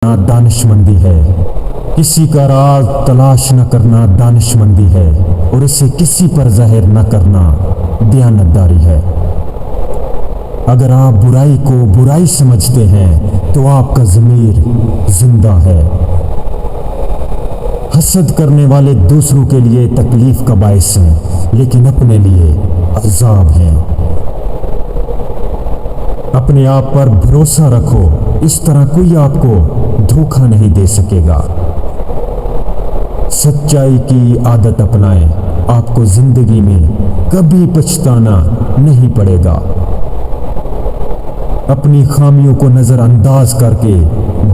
دانشمندی ہے، کسی کا راز تلاش نہ کرنا دانشمندی ہے، اور اسے کسی پر ظاہر نہ کرنا دیانتداری ہے۔ اگر آپ برائی کو برائی سمجھتے ہیں تو آپ کا ضمیر زندہ ہے۔ حسد کرنے والے دوسروں کے لیے تکلیف کا باعث ہیں، لیکن اپنے لیے عذاب ہیں۔ اپنے آپ پر بھروسہ رکھو، اس طرح کوئی آپ کو دھوکہ نہیں دے سکے گا۔ سچائی کی عادت اپنائیں، آپ کو زندگی میں کبھی پچھتانا نہیں پڑے گا۔ اپنی خامیوں کو نظر انداز کر کے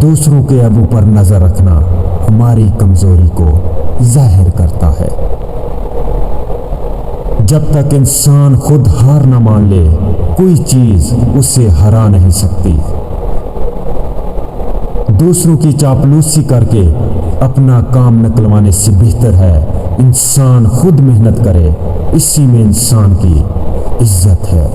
دوسروں کے عیبوں پر نظر رکھنا ہماری کمزوری کو ظاہر کرتا ہے۔ جب تک انسان خود ہار نہ مان لے، کوئی چیز اسے ہرا نہیں سکتی۔ دوسروں کی چاپلوسی کر کے اپنا کام نکلوانے سے بہتر ہے انسان خود محنت کرے، اسی میں انسان کی عزت ہے۔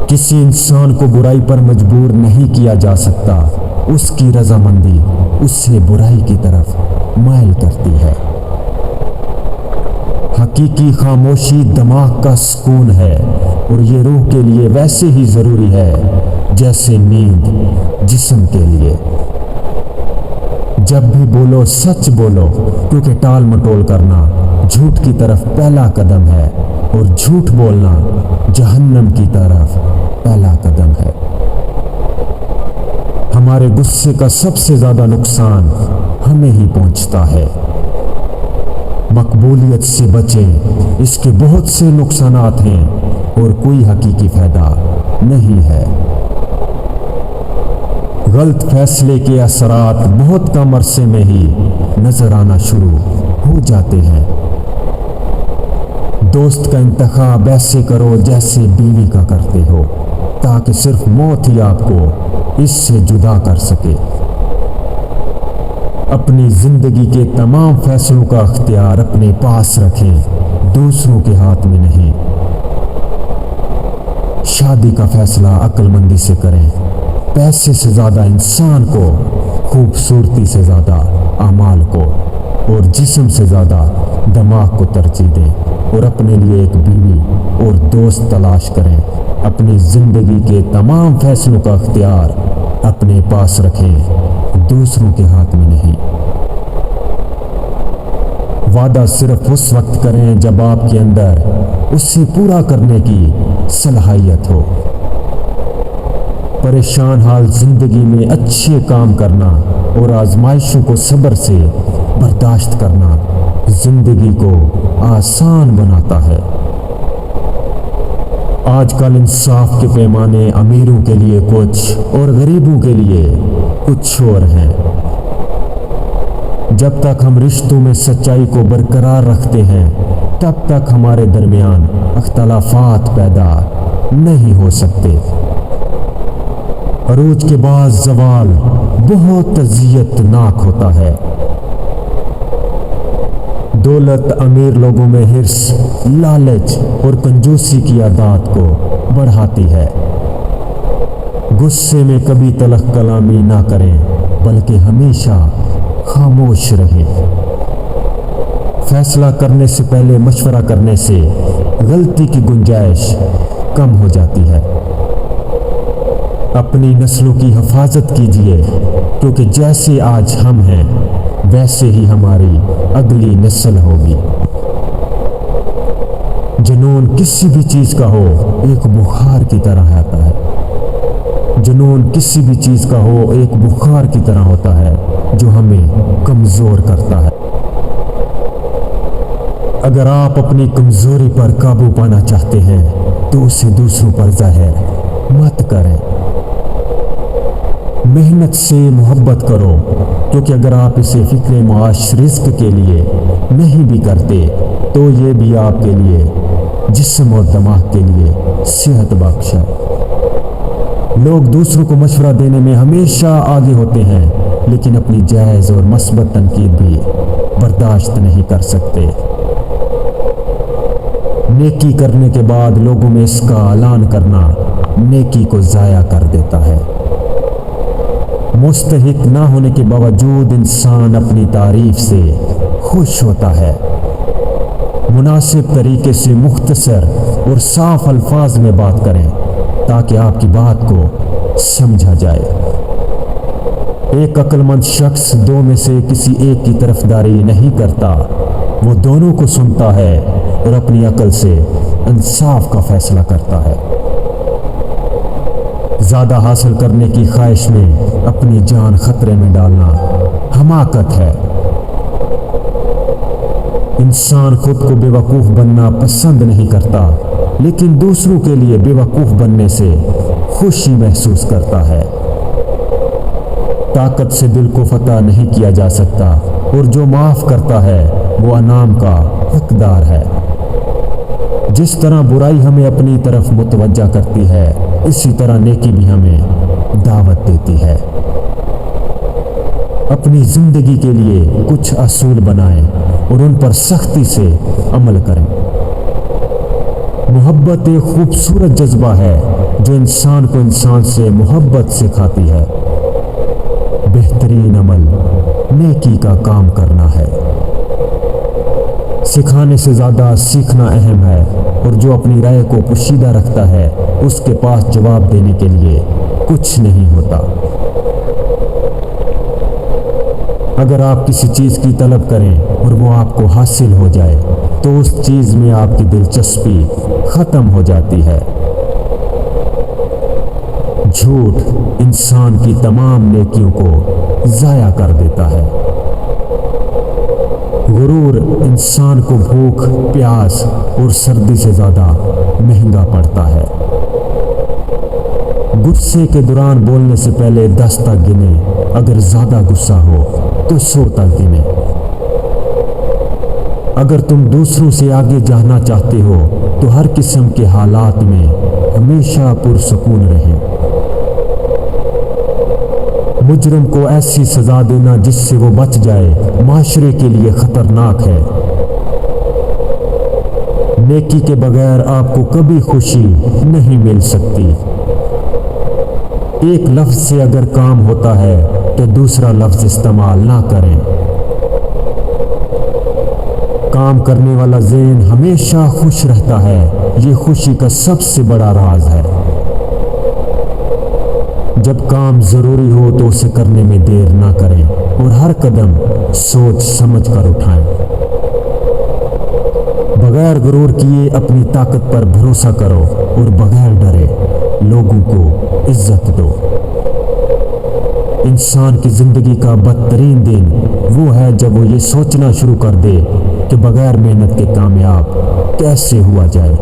کسی انسان کو برائی پر مجبور نہیں کیا جا سکتا، اس کی رضامندی اسے برائی کی طرف مائل کرتی ہے۔ حقیقی خاموشی دماغ کا سکون ہے، اور یہ روح کے لیے ویسے ہی ضروری ہے جیسے نیند جسم کے لیے۔ جب بھی بولو سچ بولو، کیونکہ ٹال مٹول کرنا جھوٹ کی طرف پہلا قدم ہے، اور جھوٹ بولنا جہنم کی طرف پہلا قدم ہے۔ ہمارے غصے کا سب سے زیادہ نقصان ہمیں ہی پہنچتا ہے۔ مقبولیت سے بچیں، اس کے بہت سے نقصانات ہیں اور کوئی حقیقی فائدہ نہیں ہے۔ غلط فیصلے کے اثرات بہت کم عرصے میں ہی نظر آنا شروع ہو جاتے ہیں۔ دوست کا انتخاب ایسے کرو جیسے بیوی کا کرتے ہو، تاکہ صرف موت ہی آپ کو اس سے جدا کر سکے۔ اپنی زندگی کے تمام فیصلوں کا اختیار اپنے پاس رکھیں، دوسروں کے ہاتھ میں نہیں۔ شادی کا فیصلہ عقل مندی سے کریں، پیسے سے زیادہ انسان کو، خوبصورتی سے زیادہ اعمال کو، اور جسم سے زیادہ دماغ کو ترجیح دیں، اور اپنے لیے ایک بیوی اور دوست تلاش کریں۔ اپنی زندگی کے تمام فیصلوں کا اختیار اپنے پاس رکھیں، دوسروں کے ہاتھ میں نہیں۔ وعدہ صرف اس وقت کریں جب آپ کے اندر اسے پورا کرنے کی صلاحیت ہو۔ پریشان حال زندگی میں اچھے کام کرنا اور آزمائشوں کو صبر سے برداشت کرنا زندگی کو آسان بناتا ہے۔ آج کل انصاف کے پیمانے امیروں کے لیے کچھ اور غریبوں کے لیے کچھ اور ہیں۔ جب تک ہم رشتوں میں سچائی کو برقرار رکھتے ہیں، تب تک ہمارے درمیان اختلافات پیدا نہیں ہو سکتے۔ عروج کے بعد زوال بہت اذیت ناک ہوتا ہے۔ دولت امیر لوگوں میں حرص، لالچ اور کنجوسی کی عادات کو بڑھاتی ہے۔ غصے میں کبھی تلخ کلامی نہ کریں، بلکہ ہمیشہ خاموش رہیں۔ فیصلہ کرنے سے پہلے مشورہ کرنے سے غلطی کی گنجائش کم ہو جاتی ہے۔ اپنی نسلوں کی حفاظت کیجیے، کیونکہ جیسے آج ہم ہیں ویسے ہی ہماری اگلی نسل ہوگی۔ جنون کسی بھی چیز کا ہو ایک بخار کی طرح آتا ہے۔ جنون کسی بھی چیز کا ہو ایک بخار کی طرح ہوتا ہے جو ہمیں کمزور کرتا ہے۔ اگر آپ اپنی کمزوری پر قابو پانا چاہتے ہیں تو اسے دوسروں پر ظاہر مت کریں۔ محنت سے محبت کرو، کیونکہ اگر آپ اسے فکر معاش رزق کے لیے نہیں بھی کرتے تو یہ بھی آپ کے لیے جسم اور دماغ کے لیے صحت بخش ہے۔ لوگ دوسروں کو مشورہ دینے میں ہمیشہ آگے ہوتے ہیں، لیکن اپنی جائز اور مثبت تنقید بھی برداشت نہیں کر سکتے۔ نیکی کرنے کے بعد لوگوں میں اس کا اعلان کرنا نیکی کو ضائع کر دیتا ہے۔ مستحق نہ ہونے کے باوجود انسان اپنی تعریف سے خوش ہوتا ہے۔ مناسب طریقے سے مختصر اور صاف الفاظ میں بات کریں تاکہ آپ کی بات کو سمجھا جائے۔ ایک عقل مند شخص دو میں سے کسی ایک کی طرفداری نہیں کرتا، وہ دونوں کو سنتا ہے اور اپنی عقل سے انصاف کا فیصلہ کرتا ہے۔ زیادہ حاصل کرنے کی خواہش میں اپنی جان خطرے میں ڈالنا حماقت ہے۔ انسان خود کو بے وقوف بننا پسند نہیں کرتا، لیکن دوسروں کے لیے بے وقوف بننے سے خوشی محسوس کرتا ہے۔ طاقت سے دل کو فتح نہیں کیا جا سکتا، اور جو معاف کرتا ہے وہ انعام کا حقدار ہے۔ جس طرح برائی ہمیں اپنی طرف متوجہ کرتی ہے، اسی طرح نیکی بھی ہمیں دعوت دیتی ہے۔ اپنی زندگی کے لیے کچھ اصول بنائیں اور ان پر سختی سے عمل کریں۔ محبت ایک خوبصورت جذبہ ہے جو انسان کو انسان سے محبت سکھاتی ہے۔ بہترین عمل نیکی کا کام کرنا ہے۔ سکھانے سے زیادہ سیکھنا اہم ہے، اور جو اپنی رائے کو پوشیدہ رکھتا ہے اس کے پاس جواب دینے کے لیے کچھ نہیں ہوتا۔ اگر آپ کسی چیز کی طلب کریں اور وہ آپ کو حاصل ہو جائے تو اس چیز میں آپ کی دلچسپی ختم ہو جاتی ہے۔ جھوٹ انسان کی تمام نیکیوں کو ضائع کر دیتا ہے۔ غرور انسان کو بھوک، پیاس اور سردی سے زیادہ مہنگا پڑتا ہے۔ غصے کے دوران بولنے سے پہلے 10 تک گنے، اگر زیادہ غصہ ہو تو 100 تک گنے۔ اگر تم دوسروں سے آگے جانا چاہتے ہو تو ہر قسم کے حالات میں ہمیشہ پرسکون رہیں۔ مجرم کو ایسی سزا دینا جس سے وہ بچ جائے معاشرے کے لیے خطرناک ہے۔ نیکی کے بغیر آپ کو کبھی خوشی نہیں مل سکتی۔ ایک لفظ سے اگر کام ہوتا ہے تو دوسرا لفظ استعمال نہ کریں۔ کام کرنے والا ذہن ہمیشہ خوش رہتا ہے، یہ خوشی کا سب سے بڑا راز ہے۔ جب کام ضروری ہو تو اسے کرنے میں دیر نہ کریں اور ہر قدم سوچ سمجھ کر اٹھائیں۔ بغیر غرور کیے اپنی طاقت پر بھروسہ کرو اور بغیر ڈرے لوگوں کو عزت دو۔ انسان کی زندگی کا بدترین دن وہ ہے جب وہ یہ سوچنا شروع کر دے کہ بغیر محنت کے کامیاب کیسے ہوا جائے۔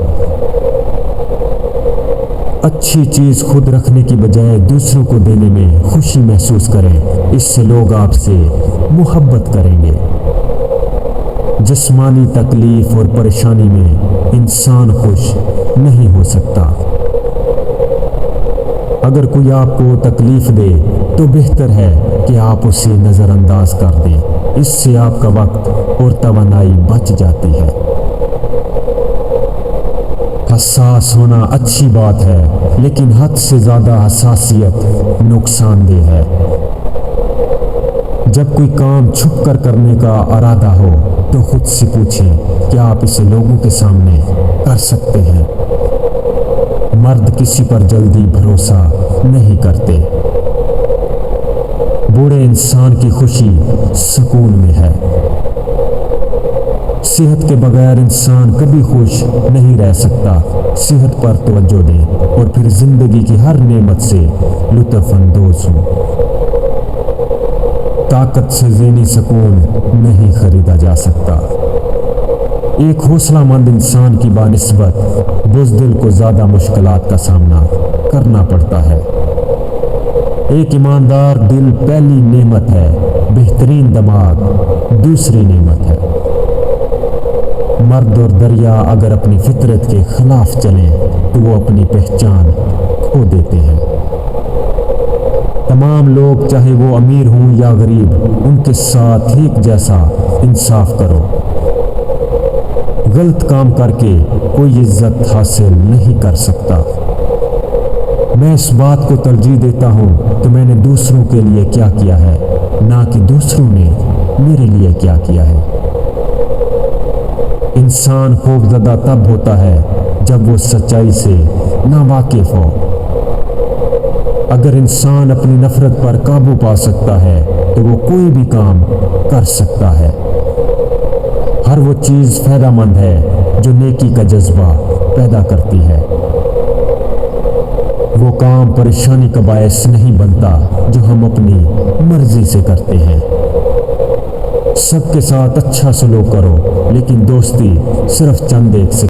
اچھی چیز خود رکھنے کی بجائے دوسروں کو دینے میں خوشی محسوس کریں، اس سے لوگ آپ سے محبت کریں گے۔ جسمانی تکلیف اور پریشانی میں انسان خوش نہیں ہو سکتا۔ اگر کوئی آپ کو تکلیف دے تو بہتر ہے کہ آپ اسے نظر انداز کر دیں، اس سے آپ کا وقت اور توانائی بچ جاتی ہے۔ حساس ہونا اچھی بات ہے، لیکن حد سے زیادہ حساسیت نقصان دہ ہے۔ جب کوئی کام چھپ کر کرنے کا ارادہ ہو تو خود سے پوچھیں کیا آپ اسے لوگوں کے سامنے کر سکتے ہیں۔ مرد کسی پر جلدی بھروسہ نہیں کرتے۔ بوڑھے انسان کی خوشی سکون میں ہے۔ صحت کے بغیر انسان کبھی خوش نہیں رہ سکتا۔ صحت پر توجہ دیں اور پھر زندگی کی ہر نعمت سے لطف اندوز ہوں۔ طاقت سے ذہنی سکون نہیں خریدا جا سکتا۔ ایک حوصلہ مند انسان کی بانسبت بزدل کو زیادہ مشکلات کا سامنا کرنا پڑتا ہے۔ ایک ایماندار دل پہلی نعمت ہے، بہترین دماغ دوسری نعمت ہے۔ مرد اور دریا اگر اپنی فطرت کے خلاف چلیں تو وہ اپنی پہچان کھو دیتے ہیں۔ تمام لوگ چاہے وہ امیر ہوں یا غریب، ان کے ساتھ ایک جیسا انصاف کرو۔ غلط کام کر کے کوئی عزت حاصل نہیں کر سکتا۔ میں اس بات کو ترجیح دیتا ہوں کہ میں نے دوسروں کے لیے کیا کیا ہے، نہ کہ دوسروں نے میرے لیے کیا کیا ہے۔ انسان خوفزدہ تب ہوتا ہے جب وہ سچائی سے ناواقف ہو۔ اگر انسان اپنی نفرت پر قابو پا سکتا ہے تو وہ کوئی بھی کام کر سکتا ہے۔ ہر وہ چیز فائدہ مند ہے جو نیکی کا جذبہ پیدا کرتی ہے۔ وہ کام پریشانی کا باعث نہیں بنتا جو ہم اپنی مرضی سے کرتے ہیں۔ سب کے ساتھ اچھا سلوک کرو، لیکن دوستی صرف چند ایک سے